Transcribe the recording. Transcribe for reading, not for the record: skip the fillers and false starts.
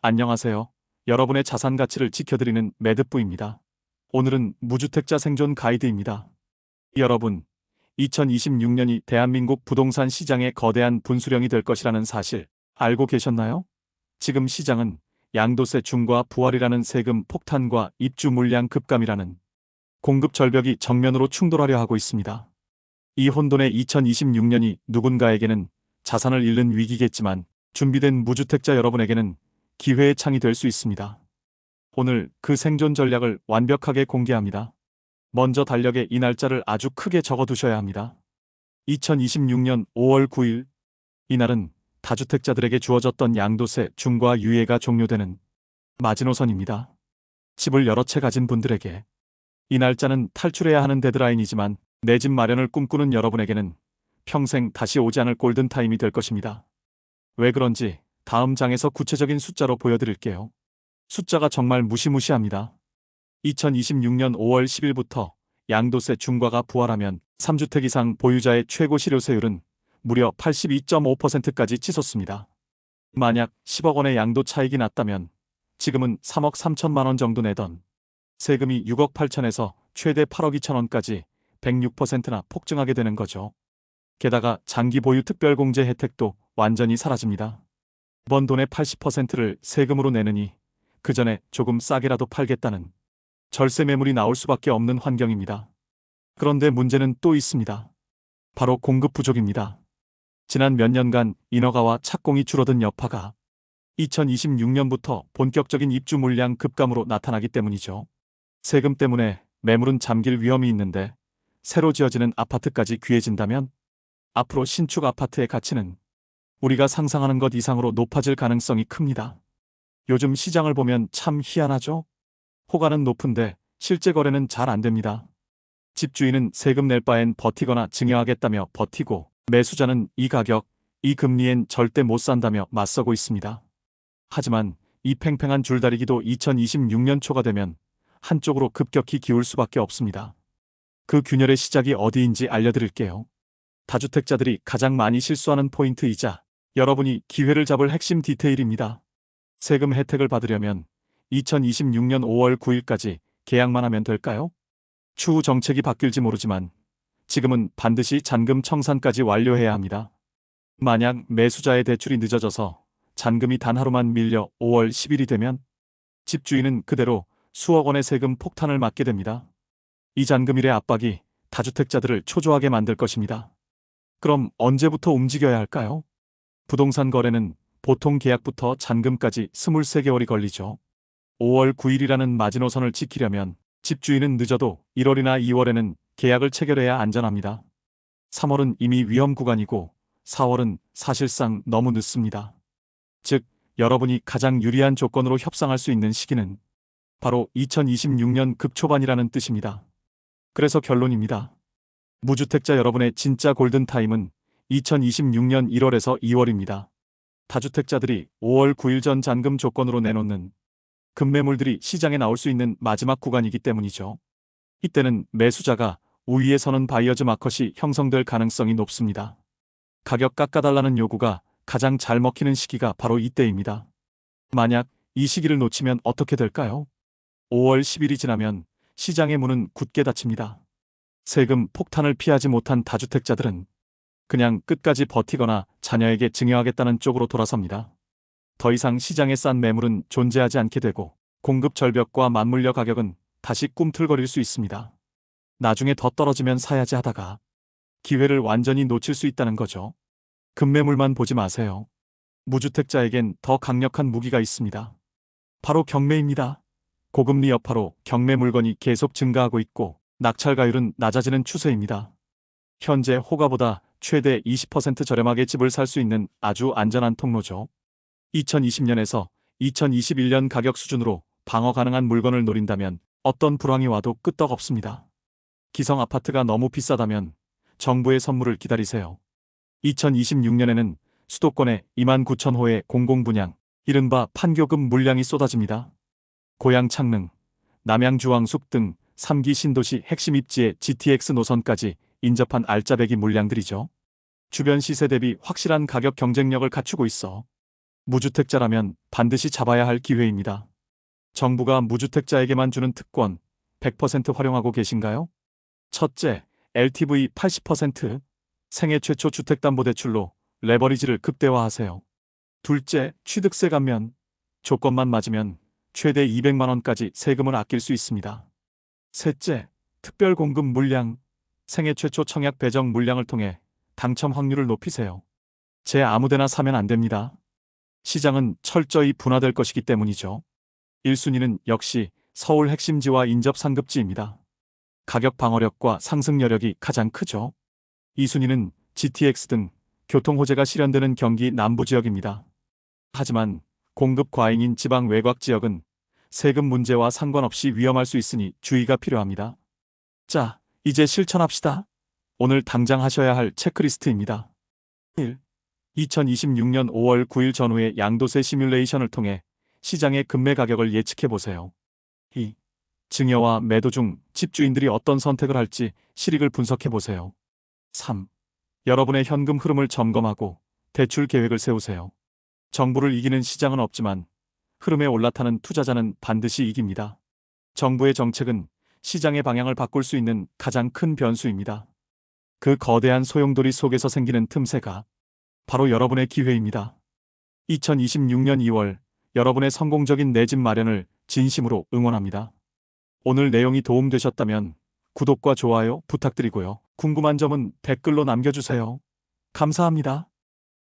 안녕하세요. 여러분의 자산 가치를 지켜드리는 매듭부입니다. 오늘은 무주택자 생존 가이드입니다. 여러분, 2026년이 대한민국 부동산 시장의 거대한 분수령이 될 것이라는 사실 알고 계셨나요? 지금 시장은 양도세 중과 부활이라는 세금 폭탄과 입주 물량 급감이라는 공급 절벽이 정면으로 충돌하려 하고 있습니다. 이 혼돈의 2026년이 누군가에게는 자산을 잃는 위기겠지만 준비된 무주택자 여러분에게는 기회의 창이 될 수 있습니다. 오늘 그 생존 전략을 완벽하게 공개합니다. 먼저 달력에 이 날짜를 아주 크게 적어두셔야 합니다. 2026년 5월 9일. 이날은 다주택자들에게 주어졌던 양도세 중과 유예가 종료되는 마지노선입니다. 집을 여러 채 가진 분들에게 이 날짜는 탈출해야 하는 데드라인이지만 내 집 마련을 꿈꾸는 여러분에게는 평생 다시 오지 않을 골든타임이 될 것입니다. 왜 그런지 다음 장에서 구체적인 숫자로 보여드릴게요. 숫자가 정말 무시무시합니다. 2026년 5월 10일부터 양도세 중과가 부활하면 3주택 이상 보유자의 최고 실효세율은 무려 82.5%까지 치솟습니다. 만약 10억 원의 양도 차익이 났다면 지금은 3억 3천만 원 정도 내던 세금이 6억 8천에서 최대 8억 2천 원까지 106%나 폭증하게 되는 거죠. 게다가 장기 보유 특별공제 혜택도 완전히 사라집니다. 번 돈의 80%를 세금으로 내느니 그 전에 조금 싸게라도 팔겠다는 절세 매물이 나올 수밖에 없는 환경입니다. 그런데 문제는 또 있습니다. 바로 공급 부족입니다. 지난 몇 년간 인허가와 착공이 줄어든 여파가 2026년부터 본격적인 입주 물량 급감으로 나타나기 때문이죠. 세금 때문에 매물은 잠길 위험이 있는데 새로 지어지는 아파트까지 귀해진다면 앞으로 신축 아파트의 가치는 우리가 상상하는 것 이상으로 높아질 가능성이 큽니다. 요즘 시장을 보면 참 희한하죠? 호가는 높은데 실제 거래는 잘 안 됩니다. 집주인은 세금 낼 바엔 버티거나 증여하겠다며 버티고 매수자는 이 가격, 이 금리엔 절대 못 산다며 맞서고 있습니다. 하지만 이 팽팽한 줄다리기도 2026년 초가 되면 한쪽으로 급격히 기울 수밖에 없습니다. 그 균열의 시작이 어디인지 알려드릴게요. 다주택자들이 가장 많이 실수하는 포인트이자 여러분이 기회를 잡을 핵심 디테일입니다. 세금 혜택을 받으려면 2026년 5월 9일까지 계약만 하면 될까요? 추후 정책이 바뀔지 모르지만 지금은 반드시 잔금 청산까지 완료해야 합니다. 만약 매수자의 대출이 늦어져서 잔금이 단 하루만 밀려 5월 10일이 되면 집주인은 그대로 수억 원의 세금 폭탄을 맞게 됩니다. 이 잔금일의 압박이 다주택자들을 초조하게 만들 것입니다. 그럼 언제부터 움직여야 할까요? 부동산 거래는 보통 계약부터 잔금까지 23개월이 걸리죠. 5월 9일이라는 마지노선을 지키려면 집주인은 늦어도 1월이나 2월에는 계약을 체결해야 안전합니다. 3월은 이미 위험 구간이고 4월은 사실상 너무 늦습니다. 즉, 여러분이 가장 유리한 조건으로 협상할 수 있는 시기는 바로 2026년 극초반이라는 뜻입니다. 그래서 결론입니다. 무주택자 여러분의 진짜 골든타임은 2026년 1월에서 2월입니다. 다주택자들이 5월 9일 전 잔금 조건으로 내놓는 급매물들이 시장에 나올 수 있는 마지막 구간이기 때문이죠. 이때는 매수자가 우위에 서는 바이어즈 마켓이 형성될 가능성이 높습니다. 가격 깎아달라는 요구가 가장 잘 먹히는 시기가 바로 이때입니다. 만약 이 시기를 놓치면 어떻게 될까요? 5월 10일이 지나면 시장의 문은 굳게 닫힙니다. 세금 폭탄을 피하지 못한 다주택자들은 그냥 끝까지 버티거나 자녀에게 증여하겠다는 쪽으로 돌아섭니다. 더 이상 시장에 싼 매물은 존재하지 않게 되고 공급 절벽과 맞물려 가격은 다시 꿈틀거릴 수 있습니다. 나중에 더 떨어지면 사야지 하다가 기회를 완전히 놓칠 수 있다는 거죠. 급매물만 보지 마세요. 무주택자에겐 더 강력한 무기가 있습니다. 바로 경매입니다. 고금리 여파로 경매 물건이 계속 증가하고 있고 낙찰가율은 낮아지는 추세입니다. 현재 호가보다 최대 20% 저렴하게 집을 살 수 있는 아주 안전한 통로죠. 2020년에서 2021년 가격 수준으로 방어 가능한 물건을 노린다면 어떤 불황이 와도 끄떡없습니다. 기성 아파트가 너무 비싸다면 정부의 선물을 기다리세요. 2026년에는 수도권에 29,000호의 공공분양, 이른바 판교급 물량이 쏟아집니다. 고양 창릉, 남양 주황숙 등 3기 신도시 핵심 입지의 GTX 노선까지 인접한 알짜배기 물량들이죠. 주변 시세 대비 확실한 가격 경쟁력을 갖추고 있어 무주택자라면 반드시 잡아야 할 기회입니다. 정부가 무주택자에게만 주는 특권 100% 활용하고 계신가요? 첫째, LTV 80%, 생애 최초 주택담보대출로 레버리지를 극대화하세요. 둘째, 취득세 감면, 조건만 맞으면 최대 200만 원까지 세금을 아낄 수 있습니다. 셋째, 특별 공급 물량, 생애 최초 청약 배정 물량을 통해 당첨 확률을 높이세요. 제 아무데나 사면 안 됩니다. 시장은 철저히 분화될 것이기 때문이죠. 1순위는 역시 서울 핵심지와 인접 상급지입니다. 가격 방어력과 상승 여력이 가장 크죠. 2순위는 GTX 등 교통 호재가 실현되는 경기 남부 지역입니다. 하지만 공급 과잉인 지방 외곽 지역은 세금 문제와 상관없이 위험할 수 있으니 주의가 필요합니다. 자, 이제 실천합시다. 오늘 당장 하셔야 할 체크리스트입니다. 1. 2026년 5월 9일 전후의 양도세 시뮬레이션을 통해 시장의 급매 가격을 예측해 보세요. 2. 증여와 매도 중 집주인들이 어떤 선택을 할지 실익을 분석해 보세요. 3. 여러분의 현금 흐름을 점검하고 대출 계획을 세우세요. 정부를 이기는 시장은 없지만 흐름에 올라타는 투자자는 반드시 이깁니다. 정부의 정책은 시장의 방향을 바꿀 수 있는 가장 큰 변수입니다. 그 거대한 소용돌이 속에서 생기는 틈새가 바로 여러분의 기회입니다. 2026년 2월 여러분의 성공적인 내 집 마련을 진심으로 응원합니다. 오늘 내용이 도움되셨다면 구독과 좋아요 부탁드리고요. 궁금한 점은 댓글로 남겨주세요. 감사합니다.